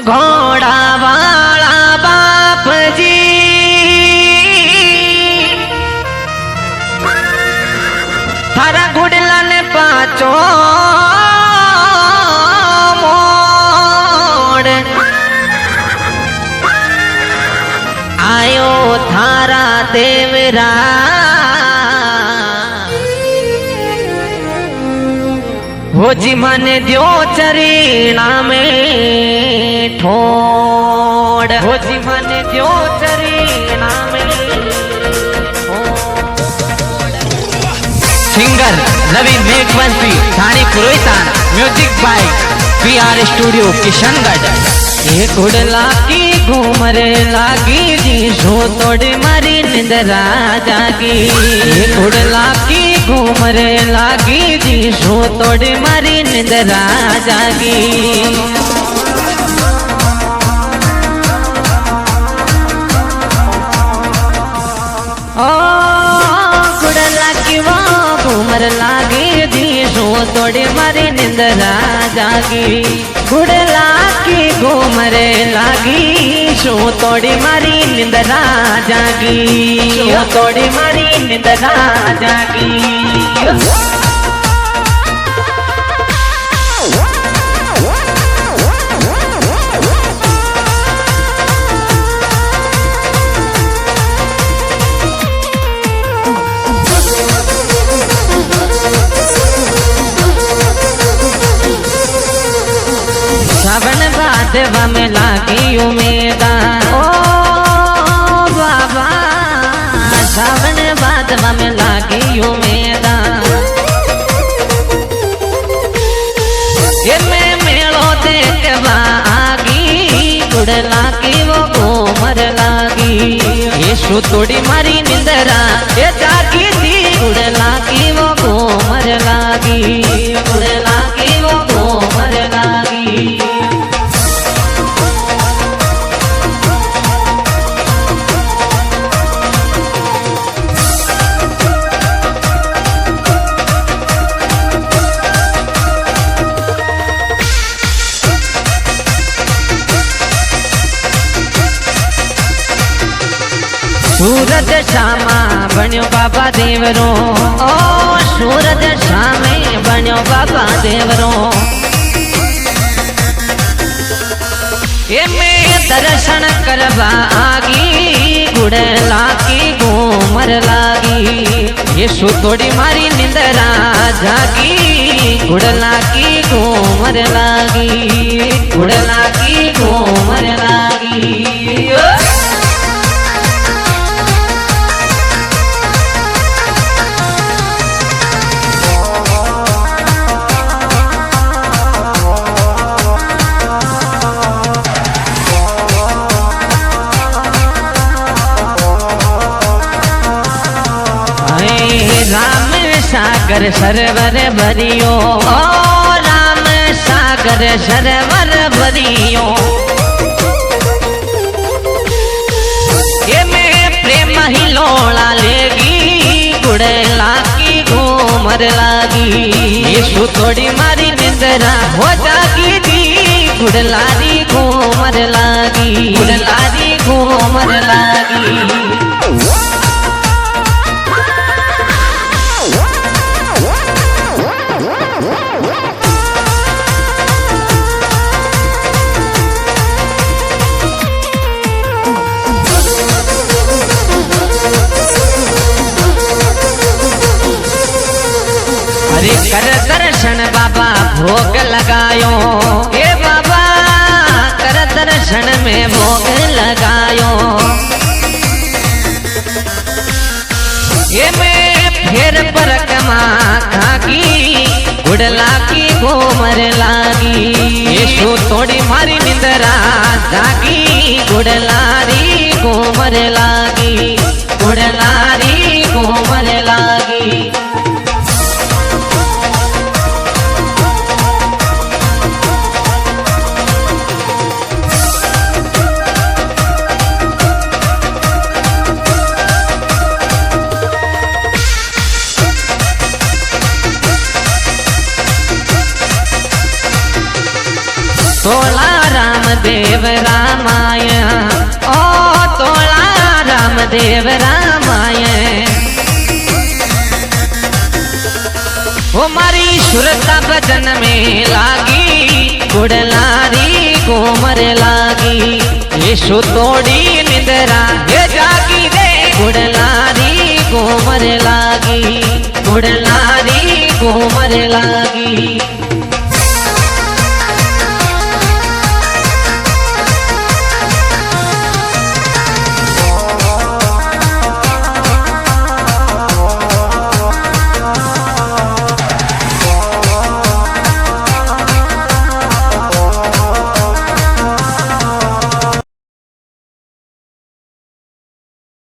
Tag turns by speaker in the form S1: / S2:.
S1: घोड़ा वाला बाप जी थारा गुडला ने पाचो मोड़ आयो थारा देवरा हो जी मन द्यो चरीणा में ठोड़ हो जी मन द्यो चरीणा में सिंगर रवि मेघवंशी थानी Purohitan music by PR studio Kishangarh ये गुड़ला की घूमर लागी जी सो तोड़ मारी निंदरा जागी ये गुड़ला की घूमर लागी जी सो तोड़ मारी निंदरा जागी ओ गुड़ला की वो घूमर लागी जी सो तोड़ मारी निंदरा जागी गुड़ला की घूमर लागी सो तोड़ी मारी निंदरा जागी सो तोड़ी मारी निंदरा जागी सावन भादवा में लागी उमेदा ओ बाबा सावन भादवा में लागी उमेदा ये मैं मेलो देखवा आगी गुड़ला की वो घूमर लागी ये सो तोड़ी मारी निंदरा ये जागी थी गुड़ला की वो घूमर लागी गुड़ला की वो घूमर लागी सूरज श्यामा बन्यो बाबा देवरो ओ सूरज श्यामे बन्यो बाबा देवरो ये मैं दर्शन करवा आगी गुड़ला की घूमर लागी ये सो तोड़ी मारी निंदरा जागी गुड़ला की घूमर लागी गुड़ला की घूमर लागी राम सागर सरवर भरियो ओ राम सागर सरवर भरियो ये मैं प्रेम ही लोला लेगी गुड़ला की घूमर लागी ये सो थोड़ी मारी निंदरा हो जागी दी गुड़लारी घूमर लागी गुड़लारी घूमर लागी अरे कर दर्शन बाबा भोग लगायो हे बाबा कर दर्शन में भोग लगायो ये मैं फिर पर कमा खागी गुड़ला की घूमर लागी ये सो तोड़ी मारी निंदरा जागी गुड़लारी घूमर लागी गुड़लारी घूमर लागी तोला रामदेव रामायण ओ तोला रामदेव रामायण वो मारी सुरता भजन में लागी गुड़लारी घूमर लागी यीशु तोड़ी निंदरा ये जागी रे गुड़लारी घूमर लागी गुड़लारी घूमर लागी।